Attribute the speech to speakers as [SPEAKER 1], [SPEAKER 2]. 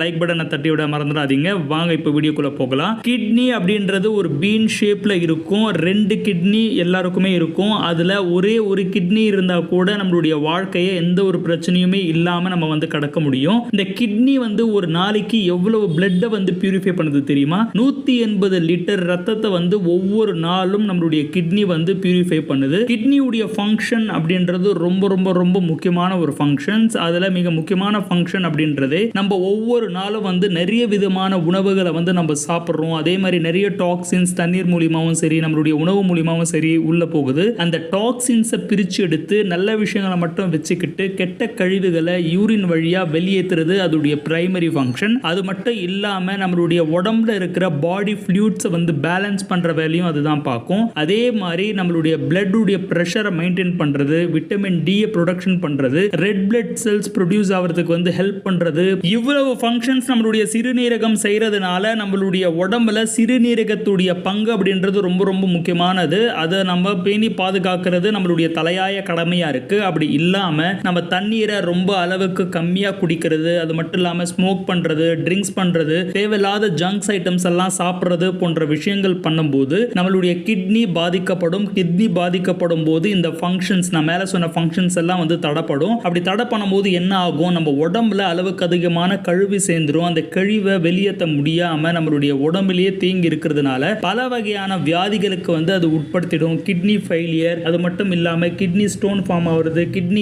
[SPEAKER 1] Like பட்டனை தட்டி விட மறந்துடாதீங்க. வாங்க இப்போ வீடியோக்குள்ள போகலாம். கிட்னி அப்படின்றது ஒரு பீன் ஷேப்ல இருக்கும். 2 கிட்னி எல்லாருக்குமே இருக்கும். அதுல ஒரே ஒரு கிட்னி இருந்தா கூட நம்மளுடைய வாழ்க்கையை எந்த ஒரு பிரச்சனையுமே இல்லாம நம்ம கடக்க முடியும். இந்த கிட்னி ஒரு நாளைக்கு எவ்வளவு பிளட்டை பியூரிஃபை பண்ணுது தெரியுமா? 180 லிட்டர் ரத்தத்தை ஒவ்வொரு நாளும் நம்மளுடைய கிட்னி பியூரிஃபை பண்ணுது. கிட்னியுடைய ஃபங்க்ஷன் அப்படின்றது ரொம்ப ரொம்ப ரொம்ப முக்கியமான ஒரு ஃபங்க்ஷன்ஸ். அதுல மிக முக்கியமான ஃபங்க்ஷன் அப்படின்றதே நம்ம ஒவ்வொரு நாளும் நிறைய விதமான உணவுகளை நம்ம சாப்பிட்றோம். அதே மாதிரி நிறைய டாக்ஸின்ஸ் தண்ணீர் மூலியமாவும் சரி நம்மளுடைய உணவு மூலியமாவும் சரி உள்ள போகுது. அந்த டாக்ஸின்ஸை பிரிச்சு எடுத்து நல்ல விஷயங்களை மட்டும் வச்சுக்கிட்டு கெட்ட கழிவுகளை யூரின் வழியா வெளியேற்றுறது அதோடைய பிரைமரி ஃபங்க்ஷன். அது மட்டும் இல்லாம நம்மளுடைய உடம்புல இருக்கிற பாடி ஃப்ளூயிட்ஸை பேலன்ஸ் பண்ற வேலையும் அதுதான் பார்க்கும். அதே மாதிரி நம்மளுடைய பிளட் உடைய பிரஷரை மெயின்டைன் பண்றது, விட்டமின் டி ப்ரொடக்ஷன் பண்றது, ரெட் பிளட் செல்ஸ் ப்ரொடியூஸ் ஆகிறதுக்கு ஹெல்ப் பண்றது. இவ்வளவு ஃபங்க்ஷன்ஸ் நம்மளுடைய சிறுநீரகம் செய்யறதுனால நம்மளுடைய உடம்புல சிறுநீரகத்துடைய பங்கு அப்படின்றது ரொம்ப ரொம்ப முக்கியமானது. அதை நம்ம பேணி பாதுகாக்கிறது நம்மளுடைய தலையாய கடமையா இருக்கு. அப்படி இல்லாம நம்ம தண்ணீரை ரொம்ப அளவுக்கு கம்மியா குடிக்கிறது, அது மட்டும் இல்லாம ஸ்மோக் பண்றது, ட்ரிங்க்ஸ் பண்றது, தேவையில்லாத ஜங்க்ஸ் ஐட்டம்ஸ் எல்லாம் சாப்பிடுறது போன்ற விஷயங்கள் பண்ணும்போது நம்மளுடைய கிட்னி பாதிக்கப்படும். கிட்னி பாதிக்கப்படும் போது இந்த ஃபங்க்ஷன்ஸ் நான் மேல சொன்ன ஃபங்க்ஷன்ஸ் எல்லாம் தடைப்படும். அப்படி தடை பண்ணும்போது என்ன ஆகும்? நம்ம உடம்புல அளவுக்கு அதிகமான கழிவு சேர்ந்துரும். அந்த கழிவை வெளியேற்ற முடியாம நம்மளுடைய உடம்புலயே தேங்கி இருக்கிறதுனால பல வகையான வியாதிகளுக்கு அது உட்படுத்திடும். கிட்னி ஃபெயிலியர், அது மட்டும் இல்லாம கிட்னி ஸ்டோன் ஃபார்ம் ஆகுறது, கிட்னி